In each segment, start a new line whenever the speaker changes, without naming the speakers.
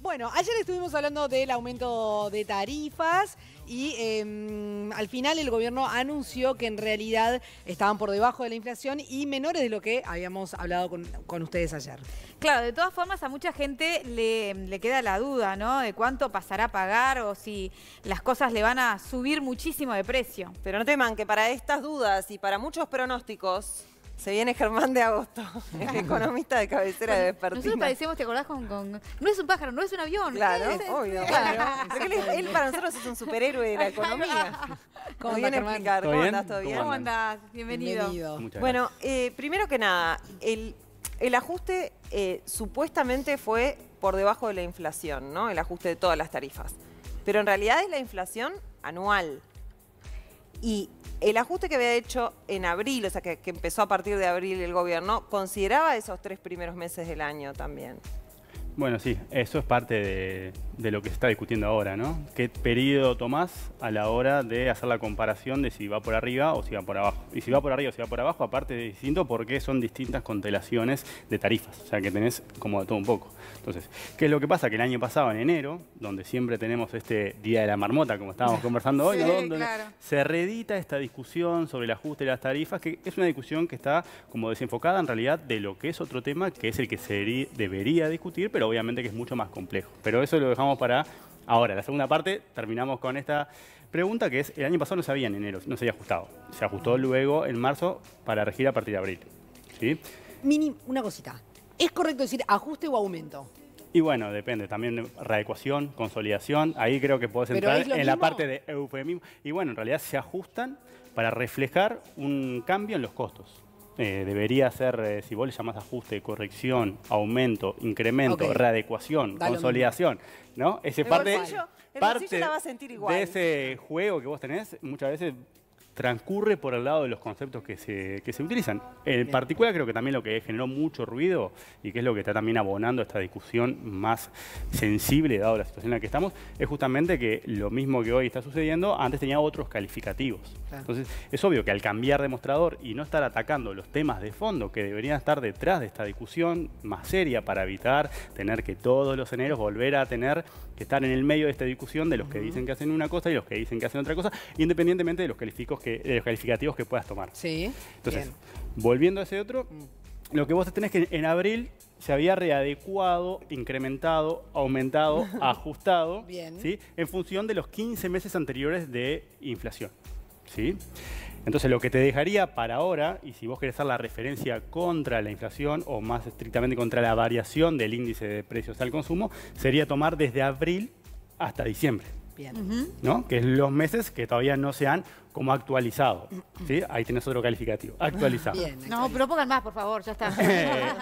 Bueno, ayer estuvimos hablando del aumento de tarifas y al final el gobierno anunció que en realidad estaban por debajo de la inflación y menores de lo que habíamos hablado con ustedes ayer.
Claro, de todas formas a mucha gente le queda la duda, ¿no? De cuánto pasará a pagar o si las cosas le van a subir muchísimo de precio.
Pero no teman que para estas dudas y para muchos pronósticos se viene Germán de Agosto, el economista de cabecera de Vespertina.
Nosotros parecemos, ¿te acordás? No es un pájaro, no es un avión.
Claro, obvio. Claro. Porque él para nosotros es un superhéroe de la economía.
¿Cómo
viene a explicar? ¿Cómo andás? ¿Todo bien?
¿Cómo andás? Bienvenido.
Bueno, primero que nada, el ajuste supuestamente fue por debajo de la inflación, ¿no? El ajuste de todas las tarifas. Pero en realidad es la inflación anual. Y el ajuste que había hecho en abril, o sea, que empezó a partir de abril el gobierno, consideraba esos 3 primeros meses del año también.
Bueno, sí, eso es parte de lo que se está discutiendo ahora, ¿no? ¿Qué periodo tomás a la hora de hacer la comparación de si va por arriba o si va por abajo? Y si va por arriba o si va por abajo, aparte de distinto, porque son distintas constelaciones de tarifas. O sea, que tenés como de todo un poco. Entonces, ¿qué es lo que pasa? Que el año pasado, en enero, donde siempre tenemos este Día de la Marmota, como estábamos conversando hoy,
sí,
¿no? Donde
claro,
se reedita esta discusión sobre el ajuste de las tarifas, que es una discusión que está como desenfocada en realidad de lo que es otro tema, que es el que se debería discutir, pero obviamente que es mucho más complejo. Pero eso lo dejamos para ahora. La segunda parte, terminamos con esta pregunta, que es, el año pasado no se había en enero, no se había ajustado. Se ajustó luego en marzo para regir a partir de abril. ¿Sí?
Mini, una cosita. ¿Es correcto decir ajuste o aumento?
Y bueno, depende, también de readecuación, consolidación, ahí creo que podés entrar en la parte de eufemismo. Y bueno, en realidad se ajustan para reflejar un cambio en los costos. Debería ser, si vos le llamás ajuste, corrección, aumento, incremento, readecuación, consolidación, ¿no? Ese parte
la va a sentir igual.
De ese juego que vos tenés, muchas veces transcurre por el lado de los conceptos que se utilizan. En particular creo que también lo que generó mucho ruido y que es lo que está también abonando esta discusión más sensible, dado la situación en la que estamos, es justamente que lo mismo que hoy está sucediendo, antes tenía otros calificativos. Claro. Entonces, es obvio que al cambiar de mostrador y no estar atacando los temas de fondo que deberían estar detrás de esta discusión más seria para evitar tener que todos los eneros volver a tener que estar en el medio de esta discusión de los que dicen que hacen una cosa y los que dicen que hacen otra cosa, independientemente de los calificativos que puedas tomar.
Sí.
Entonces, volviendo a ese otro, lo que vos tenés que en abril se había readecuado, incrementado, aumentado, ajustado, ¿sí? En función de los 15 meses anteriores de inflación, ¿sí? Entonces, lo que te dejaría para ahora, y si vos querés hacer la referencia contra la inflación o más estrictamente contra la variación del índice de precios al consumo, sería tomar desde abril hasta diciembre.
Bien.
¿No? Que es los meses que todavía no se han como actualizado. ¿Sí? Ahí tenés otro calificativo. Actualizado.
Bien,
no, pero pongan más, por favor, ya está.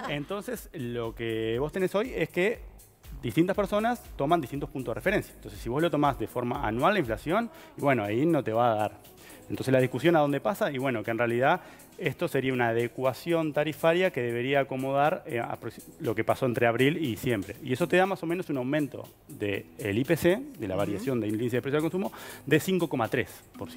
Entonces, lo que vos tenés hoy es que distintas personas toman distintos puntos de referencia. Entonces, si vos lo tomás de forma anual la inflación, y bueno, ahí no te va a dar. Entonces, la discusión a dónde pasa, y bueno, que en realidad esto sería una adecuación tarifaria que debería acomodar lo que pasó entre abril y diciembre. Y eso te da más o menos un aumento del IPC, de la variación del índice de precio al consumo, de 5,3%.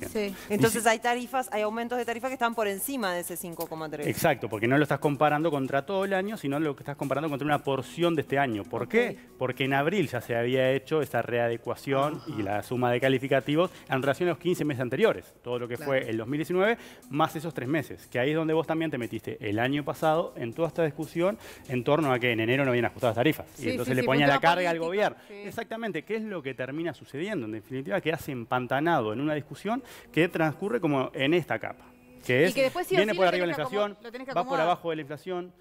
Sí. Entonces hay aumentos de tarifa que están por encima de ese 5,3%.
Exacto, porque no lo estás comparando contra todo el año, sino lo que estás comparando contra una porción de este año. ¿Por qué? Porque en abril ya se había hecho esa readecuación y la suma de calificativos en relación a los 15 meses anteriores. Todo lo que fue el 2019, más esos 3 meses. Que ahí es donde vos también te metiste el año pasado en toda esta discusión en torno a que en enero no habían ajustado las tarifas. Y entonces le ponía la carga al gobierno. Exactamente, ¿qué es lo que termina sucediendo? En definitiva, quedas empantanado en una discusión que transcurre como en esta capa. Que es, viene por arriba de la inflación, va por abajo de la inflación.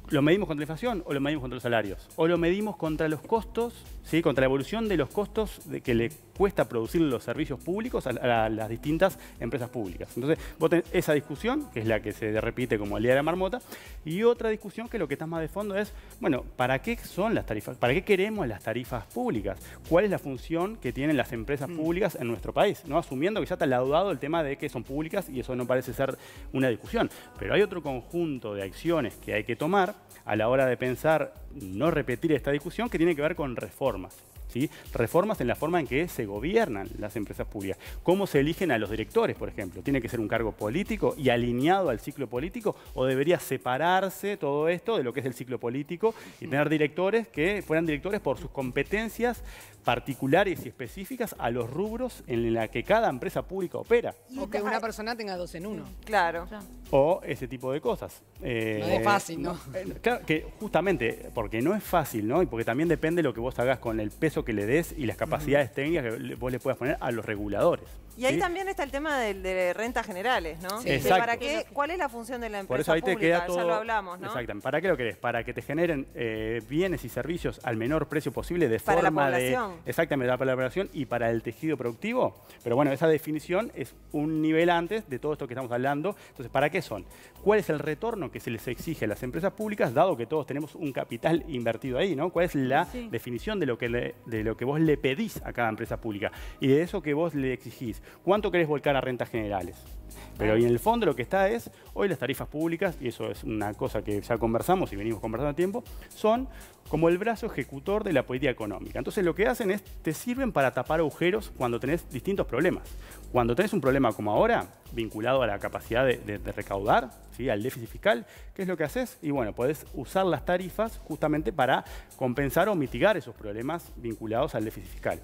¿Lo medimos contra la inflación o lo medimos contra los salarios? ¿O lo medimos contra los costos, ¿sí? Contra la evolución de los costos que le cuesta producir los servicios públicos a las distintas empresas públicas? Entonces, vos tenés esa discusión, que es la que se repite como el Día de la Marmota, y otra discusión que lo que está más de fondo es, bueno, ¿para qué son las tarifas? ¿Para qué queremos las tarifas públicas? ¿Cuál es la función que tienen las empresas públicas en nuestro país? ¿No? Asumiendo que ya está laudado el tema de que son públicas y eso no parece ser una discusión. Pero hay otro conjunto de acciones que hay que tomar a la hora de pensar no repetir esta discusión que tiene que ver con reformas. ¿sí? Reformas en la forma en que se gobiernan las empresas públicas. ¿Cómo se eligen a los directores, por ejemplo? ¿Tiene que ser un cargo político y alineado al ciclo político o debería separarse todo esto de lo que es el ciclo político y tener directores que fueran directores por sus competencias particulares y específicas a los rubros en la que cada empresa pública opera?
O que una persona tenga 2 en 1.
Claro.
O ese tipo de cosas.
No es fácil, ¿no?
Claro, que justamente porque no es fácil, ¿no? Y porque también depende de lo que vos hagas con el peso que le des y las capacidades técnicas que vos le puedas poner a los reguladores.
Y ahí
¿sí?
también está el tema de rentas generales, ¿no?
Sí.
Exacto.
¿Para qué? ¿Cuál es la función de la
Por
empresa
eso ahí te
pública?
queda todo.
Ya lo hablamos, ¿no?
Exactamente. ¿Para qué lo querés? Para que te generen bienes y servicios al menor precio posible de
Para la
forma de.
población.
Exactamente, para la población y para el tejido productivo. Pero bueno, esa definición es un nivel antes de todo esto que estamos hablando. Entonces, ¿para qué son? ¿Cuál es el retorno que se les exige a las empresas públicas, dado que todos tenemos un capital invertido ahí, ¿no? ¿Cuál es la definición de lo que vos le pedís a cada empresa pública? Y de eso que vos le exigís. ¿Cuánto querés volcar a rentas generales? Pero en el fondo lo que está es, hoy las tarifas públicas, y eso es una cosa que ya conversamos y venimos conversando a tiempo, son como el brazo ejecutor de la política económica. Entonces lo que hacen es, te sirven para tapar agujeros cuando tenés distintos problemas. Cuando tenés un problema como ahora, vinculado a la capacidad de recaudar, ¿sí? Al déficit fiscal, ¿qué es lo que haces? Y bueno, podés usar las tarifas justamente para compensar o mitigar esos problemas vinculados al déficit fiscal.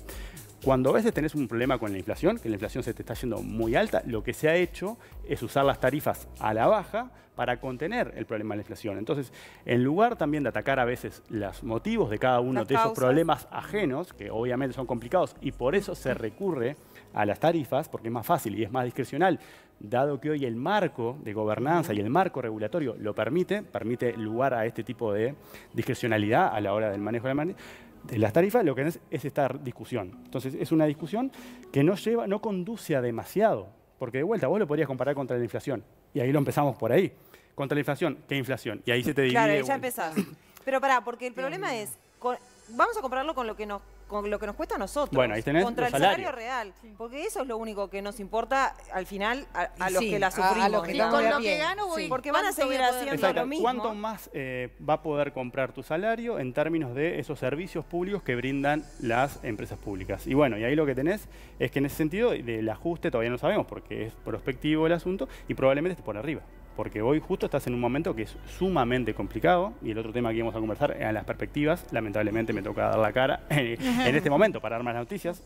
Cuando a veces tenés un problema con la inflación, que la inflación se te está yendo muy alta, lo que se ha hecho es usar las tarifas a la baja para contener el problema de la inflación. Entonces, en lugar también de atacar a veces los motivos de cada uno
Las
de esos
causas.
problemas ajenos, que obviamente son complicados y por eso se recurre a las tarifas, porque es más fácil y es más discrecional, dado que hoy el marco de gobernanza y el marco regulatorio lo permite lugar a este tipo de discrecionalidad a la hora del manejo de las tarifas, lo que es esta discusión. Entonces, es una discusión que no conduce a demasiado, porque de vuelta vos lo podrías comparar contra la inflación, y ahí lo empezamos por ahí. Contra la inflación, ¿qué inflación? Y ahí se te divide.
Claro,
de
ya
vuelta.
empezás. Pero pará, porque el problema es, vamos a compararlo con lo que nos cuesta a nosotros.
Bueno, ahí tenés
contra
los
el salario
salarios.
real. Porque eso es lo único que nos importa al final a los
Sí,
que la
a
sufrimos.
los que
digamos.
estamos
con lo
bien.
que gano voy.
Sí.
Porque van a
¿Cuánto
seguir
voy a poder
haciendo
Exacto.
lo mismo.
¿Cuánto más va a poder comprar tu salario en términos de esos servicios públicos que brindan las empresas públicas? Y bueno, y ahí lo que tenés es que en ese sentido del ajuste todavía no sabemos porque es prospectivo el asunto y probablemente esté por arriba. Porque hoy justo estás en un momento que es sumamente complicado y el otro tema que íbamos a conversar eran las perspectivas. Lamentablemente me toca dar la cara en este momento para dar más noticias.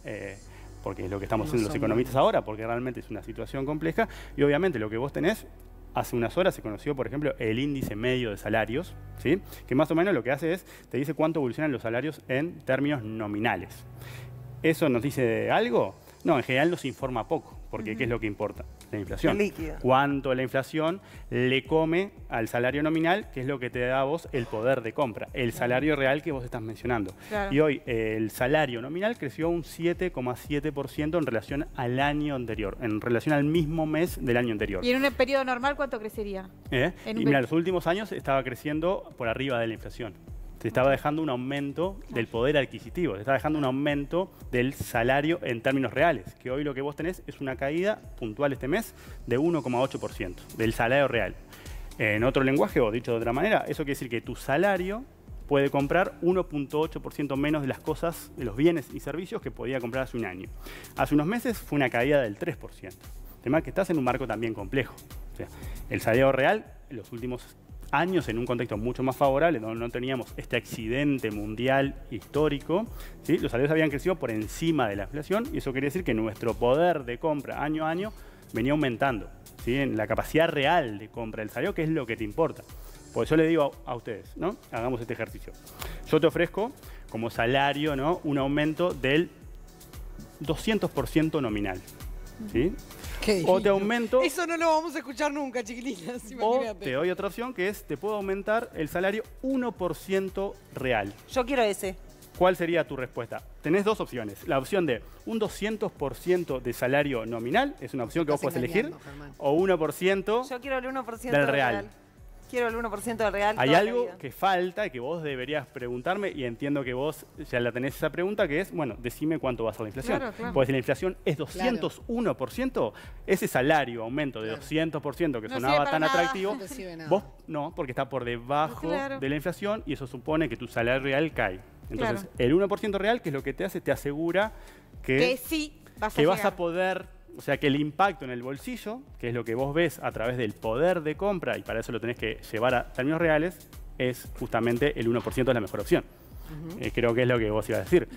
Porque es lo que estamos haciendo los economistas ahora, porque realmente es una situación compleja. Y obviamente lo que vos tenés, hace unas horas se conoció, por ejemplo, el índice medio de salarios, ¿sí? Que más o menos lo que hace es, te dice cuánto evolucionan los salarios en términos nominales. ¿Eso nos dice algo? No, en general nos informa poco, porque ¿qué es lo que importa? La inflación.
El líquido.
Cuánto la inflación le come al salario nominal, que es lo que te da a vos el poder de compra, el salario real que vos estás mencionando.
Claro.
Y hoy el salario nominal creció un 7,7% en relación al año anterior, en relación al mismo mes del año anterior.
¿Y en un periodo normal cuánto crecería?
¿Eh?
en
Y
un
mira,
pe-
los últimos años estaba creciendo por arriba de la inflación. Te estaba dejando un aumento del poder adquisitivo, te estaba dejando un aumento del salario en términos reales, que hoy lo que vos tenés es una caída puntual este mes de 1,8% del salario real. En otro lenguaje, o dicho de otra manera, eso quiere decir que tu salario puede comprar 1,8% menos de las cosas, de los bienes y servicios que podía comprar hace un año. Hace unos meses fue una caída del 3%. El tema es que estás en un marco también complejo. O sea, el salario real en los últimos años en un contexto mucho más favorable, donde no teníamos este accidente mundial histórico, ¿sí? Los salarios habían crecido por encima de la inflación y eso quiere decir que nuestro poder de compra año a año venía aumentando, ¿sí? En la capacidad real de compra del salario, que es lo que te importa. Por eso le digo a ustedes, ¿no? Hagamos este ejercicio. Yo te ofrezco como salario, ¿no? Un aumento del 200% nominal, ¿sí?
Qué
O te
divino.
aumento...
Eso no lo vamos a escuchar nunca, chiquilinas.
O
Imagínate.
te doy otra opción que es, te puedo aumentar el salario 1% real.
Yo quiero ese.
¿Cuál sería tu respuesta? Tenés dos opciones. La opción de un 200% de salario nominal, es una opción que vos
Estás
podés elegir,
engañando, Germán.
o 1%.
Yo quiero el 1%
Del
del
real.
real. Quiero el 1% del real.
Hay
toda la
algo
vida.
que falta y que vos deberías preguntarme, y entiendo que vos ya la tenés esa pregunta, que es, bueno, decime cuánto va a ser la inflación.
Claro, claro.
Porque si la inflación es 201%, ese salario aumento de
Claro.
200% que
No
sonaba
sirve para
tan
nada.
atractivo,
No te sirve nada.
vos no, porque está por debajo
Claro.
de la inflación y eso supone que tu salario real cae. Entonces,
Claro.
el 1% real, que es lo que te hace, te asegura
Que sí vas a
que vas
llegar.
a poder, o sea, que el impacto en el bolsillo, que es lo que vos ves a través del poder de compra, y para eso lo tenés que llevar a términos reales, es justamente el 1% es la mejor opción. Creo que es lo que vos ibas a decir.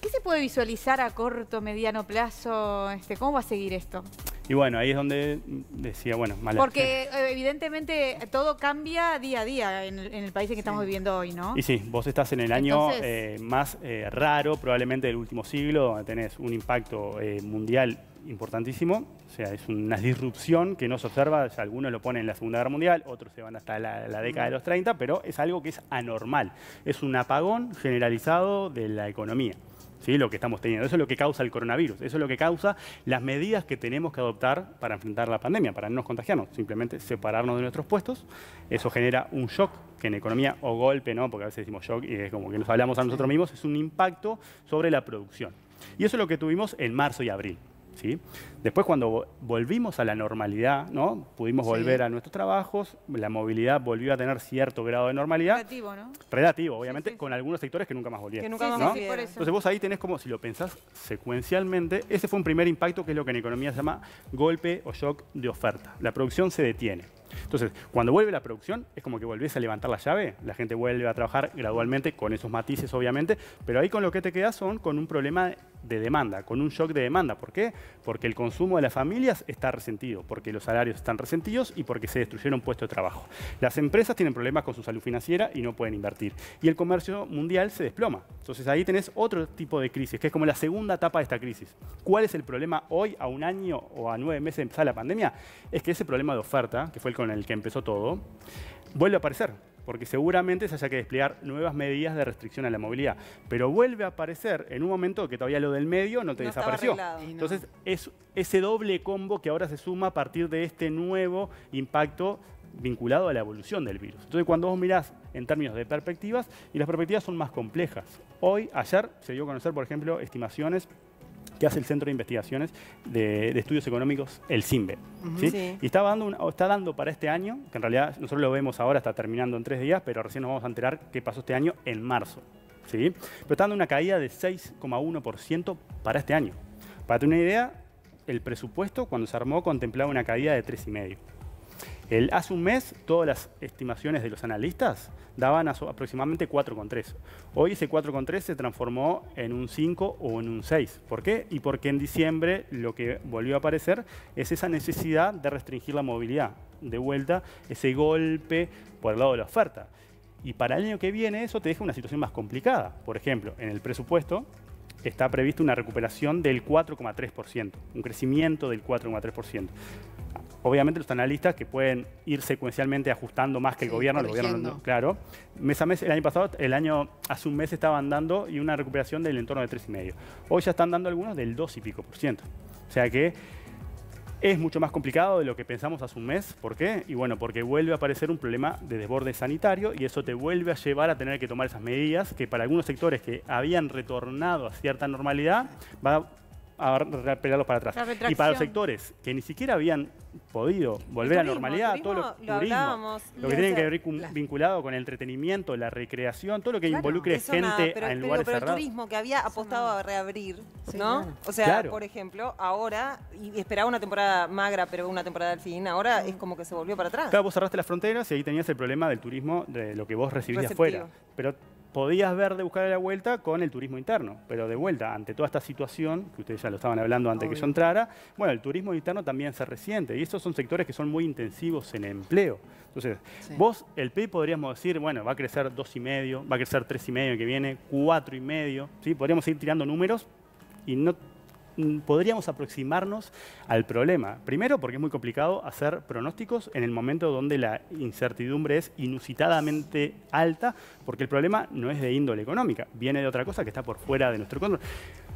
¿Qué se puede visualizar a corto, mediano plazo? ¿Cómo va a seguir esto?
Y bueno, ahí es donde decía, bueno, mala.
Porque evidentemente todo cambia día a día en el país en que estamos viviendo hoy, ¿no?
Y sí, vos estás en el año
Entonces-
más raro probablemente del último siglo, donde tenés un impacto mundial importantísimo, o sea, es una disrupción que no se observa, ya algunos lo ponen en la Segunda Guerra Mundial, otros se van hasta la década de los 30, pero es algo que es anormal, es un apagón generalizado de la economía. ¿Sí? Lo que estamos teniendo. Eso es lo que causa el coronavirus. Eso es lo que causa las medidas que tenemos que adoptar para enfrentar la pandemia, para no nos contagiarnos. Simplemente separarnos de nuestros puestos. Eso genera un shock, que en economía, o golpe, ¿no? Porque a veces decimos shock y es como que nos hablamos a nosotros mismos, es un impacto sobre la producción. Y eso es lo que tuvimos en marzo y abril. ¿Sí? Después, cuando volvimos a la normalidad, ¿no? Pudimos volver a nuestros trabajos, la movilidad volvió a tener cierto grado de normalidad.
Relativo, ¿no?
Relativo, obviamente,
Sí, sí.
con algunos sectores que nunca más volvieron.
Que nunca más
Sí, sí,
volvieron.
por eso.
Entonces vos ahí tenés como, si lo pensás secuencialmente, ese fue un primer impacto que es lo que en economía se llama golpe o shock de oferta. La producción se detiene. Entonces, cuando vuelve la producción, es como que volvés a levantar la llave, la gente vuelve a trabajar gradualmente, con esos matices obviamente, pero ahí con lo que te quedas son con un problema de demanda, con un shock de demanda. ¿Por qué? Porque el consumo de las familias está resentido, porque los salarios están resentidos y porque se destruyeron puestos de trabajo. Las empresas tienen problemas con su salud financiera y no pueden invertir. Y el comercio mundial se desploma. Entonces ahí tenés otro tipo de crisis, que es como la segunda etapa de esta crisis. ¿Cuál es el problema hoy, a un año o a 9 meses de empezar la pandemia? Es que ese problema de oferta, que fue el con el que empezó todo, vuelve a aparecer. Porque seguramente se haya que desplegar nuevas medidas de restricción a la movilidad. Pero vuelve a aparecer en un momento que todavía lo del medio no te
No estaba
desapareció.
arreglado.
Y no.
Entonces, es ese doble combo que ahora se suma a partir de este nuevo impacto vinculado a la evolución del virus. Entonces, cuando vos mirás en términos de perspectivas, y las perspectivas son más complejas. Ayer se dio a conocer, por ejemplo, estimaciones que hace el Centro de Investigaciones de Estudios Económicos, el CINVE. ¿Sí?
Sí.
Y está dando para este año, que en realidad nosotros lo vemos ahora, está terminando en 3 días, pero recién nos vamos a enterar qué pasó este año en marzo. ¿Sí? Pero está dando una caída de 6,1% para este año. Para tener una idea, el presupuesto cuando se armó contemplaba una caída de 3,5%. Hace un mes, todas las estimaciones de los analistas daban aproximadamente 4,3. Hoy ese 4,3 se transformó en un 5 o en un 6. ¿Por qué? Y porque en diciembre lo que volvió a aparecer es esa necesidad de restringir la movilidad. De vuelta, ese golpe por el lado de la oferta. Y para el año que viene eso te deja una situación más complicada. Por ejemplo, en el presupuesto está prevista una recuperación del 4,3%, un crecimiento del 4,3%. Obviamente los analistas que pueden ir secuencialmente ajustando más que el
Sí,
gobierno,
corrigiendo.
claro. Mes a mes, el año pasado, hace un mes estaban dando y una recuperación del entorno de 3,5. Hoy ya están dando algunos del 2 y pico por ciento. O sea que es mucho más complicado de lo que pensamos hace un mes. ¿Por qué? Y bueno, porque vuelve a aparecer un problema de desborde sanitario y eso te vuelve a llevar a tener que tomar esas medidas que para algunos sectores que habían retornado a cierta normalidad va a pegarlos para atrás.
La retracción.
Y para los sectores que ni siquiera habían podido volver a la
turismo,
normalidad,
el
todo
turismo,
lo
lo hablábamos,
lo que
o
tiene
sea,
que ver vinculado con el entretenimiento, la recreación, todo lo que involucre
Eso
gente
nada, pero
en lugares
el
cerrados.
turismo que había apostado a reabrir,
Sí,
¿no?
claro.
O sea,
Claro.
por ejemplo, ahora, y esperaba una temporada magra, pero una temporada al fin, ahora es como que se volvió para atrás.
Claro, vos cerraste las fronteras y ahí tenías el problema del turismo, de lo que vos recibís de
Receptivo.
afuera. Pero podías ver de buscar la vuelta con el turismo interno. Pero de vuelta, ante toda esta situación, que ustedes ya lo estaban hablando antes que yo entrara, bueno, el turismo interno también se resiente. Y esos son sectores que son muy intensivos en empleo. Entonces,
Sí.
vos, el PIB podríamos decir, bueno, va a crecer 2,5, va a crecer 3,5 el que viene, 4,5, ¿sí? Podríamos ir tirando números y no podríamos aproximarnos al problema. Primero, porque es muy complicado hacer pronósticos en el momento donde la incertidumbre es inusitadamente alta, porque el problema no es de índole económica, viene de otra cosa que está por fuera de nuestro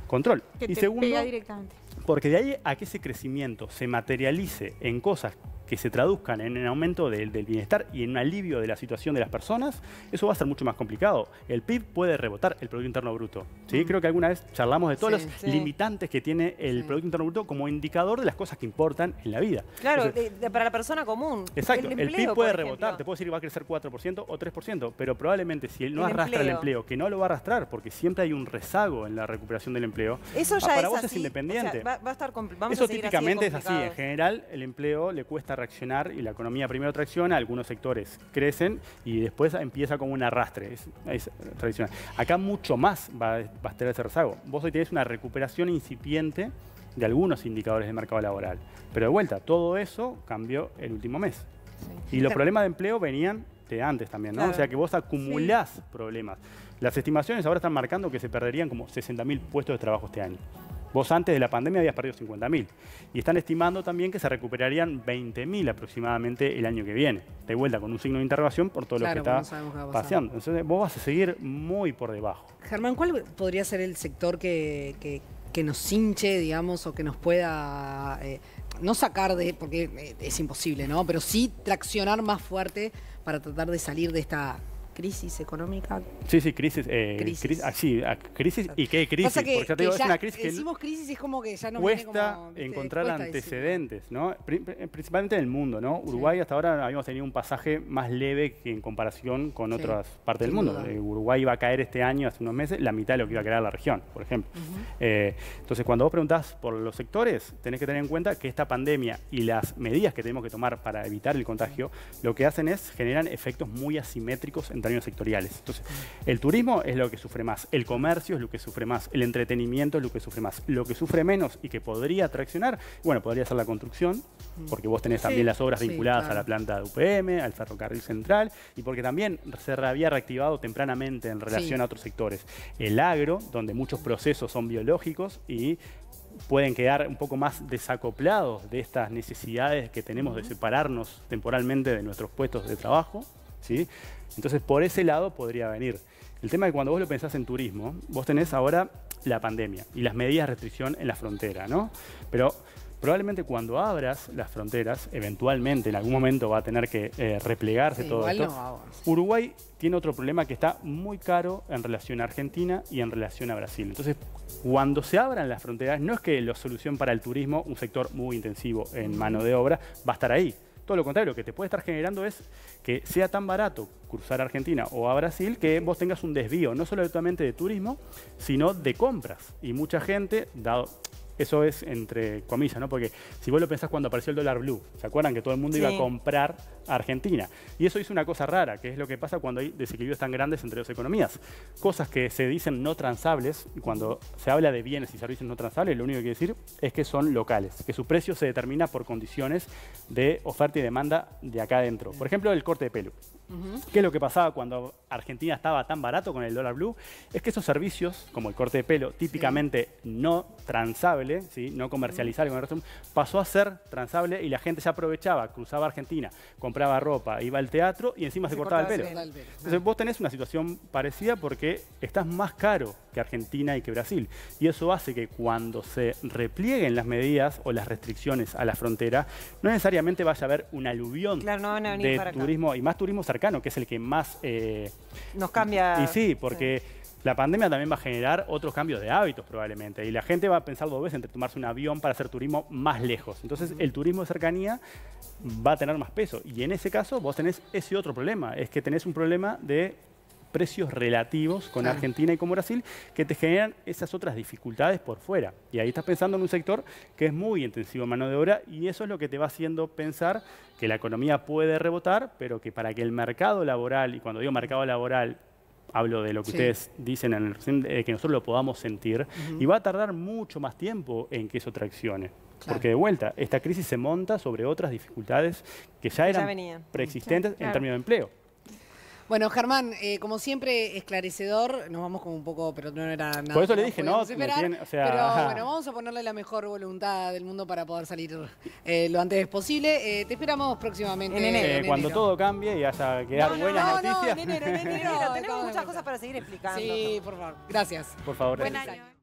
control.
Que
Y
te
segundo,
pega directamente.
porque de ahí a que ese crecimiento se materialice en cosas que se traduzcan en un aumento del bienestar y en un alivio de la situación de las personas, eso va a ser mucho más complicado. El PIB puede rebotar el Producto Interno Bruto. ¿Sí? Creo que alguna vez charlamos de todos los limitantes que tiene el Producto Interno Bruto como indicador de las cosas que importan en la vida.
Claro,
Entonces,
para la persona común.
Exacto, el PIB puede rebotar, te
ejemplo.
puedo decir que va a crecer 4% o 3%, pero probablemente si él no
El
arrastra el
empleo.
empleo, que no lo va a arrastrar porque siempre hay un rezago en la recuperación del empleo,
Eso ya
para
es
vos
así.
es independiente.
O sea, va a estar vamos
Eso
a seguir
típicamente es
así
así. En general, el empleo le cuesta reaccionar y la economía primero tracciona, algunos sectores crecen y después empieza como un arrastre. Es tradicional. Acá mucho más va a estar ese rezago. Vos hoy tenés una recuperación incipiente de algunos indicadores del mercado laboral. Pero de vuelta, todo eso cambió el último mes. Y los problemas de empleo venían de antes también, ¿no?
Claro.
O sea que vos acumulás problemas. Las estimaciones ahora están marcando que se perderían como 60.000 puestos de trabajo este año. Vos antes de la pandemia habías perdido 50.000. Y están estimando también que se recuperarían 20.000 aproximadamente el año que viene. De vuelta, con un signo de interrogación por todo lo que está pasando. Entonces vos vas a seguir muy por debajo.
Germán, ¿cuál podría ser el sector que nos hinche, digamos, o que nos pueda, no sacar de, porque es imposible, ¿no? Pero sí traccionar más fuerte para tratar de salir de esta crisis económica?
Sí, crisis. Crisis y qué crisis.
Pasa que,
porque ya te digo, es una crisis que
decimos crisis, es como que ya nos
cuesta
viene como,
encontrar
cuesta
antecedentes, ¿no? Principalmente en el mundo, ¿no? Uruguay hasta ahora habíamos tenido un pasaje más leve que en comparación con otras partes del mundo. Uruguay iba a caer este año, hace unos meses, la mitad de lo que iba a caer la región, por ejemplo. Entonces, cuando vos preguntás por los sectores, tenés que tener en cuenta que esta pandemia y las medidas que tenemos que tomar para evitar el contagio, lo que hacen es generan efectos muy asimétricos en términos sectoriales. Entonces, el turismo es lo que sufre más, el comercio es lo que sufre más, el entretenimiento es lo que sufre más. Lo que sufre menos y que podría traccionar, bueno, podría ser la construcción, porque vos tenés también las obras vinculadas a la planta de UPM, al ferrocarril central, y porque también se había reactivado tempranamente en relación a otros sectores. El agro, donde muchos procesos son biológicos y pueden quedar un poco más desacoplados de estas necesidades que tenemos de separarnos temporalmente de nuestros puestos de trabajo, ¿sí? Entonces, por ese lado podría venir. El tema es que cuando vos lo pensás en turismo, vos tenés ahora la pandemia y las medidas de restricción en la frontera, ¿no? Pero probablemente cuando abras las fronteras, eventualmente en algún momento va a tener que replegarse todo esto. Uruguay tiene otro problema que está muy caro en relación a Argentina y en relación a Brasil. Entonces, cuando se abran las fronteras, no es que la solución para el turismo, un sector muy intensivo en mano de obra, va a estar ahí. Todo lo contrario, lo que te puede estar generando es que sea tan barato cruzar a Argentina o a Brasil que vos tengas un desvío, no solamente de turismo, sino de compras. Y mucha gente, dado... Eso es entre comillas, ¿no? Porque si vos lo pensás cuando apareció el dólar blue, ¿se acuerdan que todo el mundo iba a comprar a Argentina? Y eso hizo una cosa rara, que es lo que pasa cuando hay desequilibrios tan grandes entre dos economías. Cosas que se dicen no transables, y cuando se habla de bienes y servicios no transables, lo único que quiere decir es que son locales, que su precio se determina por condiciones de oferta y demanda de acá adentro. Por ejemplo, el corte de pelo. ¿Qué es lo que pasaba cuando Argentina estaba tan barato con el dólar blue? Es que esos servicios, como el corte de pelo, típicamente no transable, ¿sí? No comercializable con el resto, pasó a ser transable y la gente ya aprovechaba, cruzaba Argentina, compraba ropa, iba al teatro y encima se cortaba el pelo. Entonces vos tenés una situación parecida porque estás más caro que Argentina y que Brasil. Y eso hace que cuando se replieguen las medidas o las restricciones a la frontera, no necesariamente vaya a haber un aluvión de turismo, y más turismo cercano, que es el que más...
nos cambia...
Y sí, porque la pandemia también va a generar otros cambios de hábitos probablemente. Y la gente va a pensar dos veces entre tomarse un avión para hacer turismo más lejos. Entonces el turismo de cercanía va a tener más peso. Y en ese caso vos tenés ese otro problema. Es que tenés un problema de precios relativos con Argentina y con Brasil que te generan esas otras dificultades por fuera. Y ahí estás pensando en un sector que es muy intensivo en mano de obra y eso es lo que te va haciendo pensar que la economía puede rebotar, pero que para que el mercado laboral, y cuando digo mercado laboral, hablo de lo que ustedes dicen, que nosotros lo podamos sentir, y va a tardar mucho más tiempo en que eso traccione. Porque de vuelta, esta crisis se monta sobre otras dificultades que ya eran preexistentes en términos de empleo.
Bueno, Germán, como siempre, esclarecedor. Nos vamos como un poco, pero no era nada.
Por eso le dije, ¿no?
Pero bueno, vamos a ponerle la mejor voluntad del mundo para poder salir lo antes posible. Te esperamos próximamente.
En enero.
Cuando todo cambie y haya que dar buenas noticias.
En enero.
Tenemos muchas cosas para seguir explicando.
Sí, por favor. Gracias.
Por favor.
Buen año.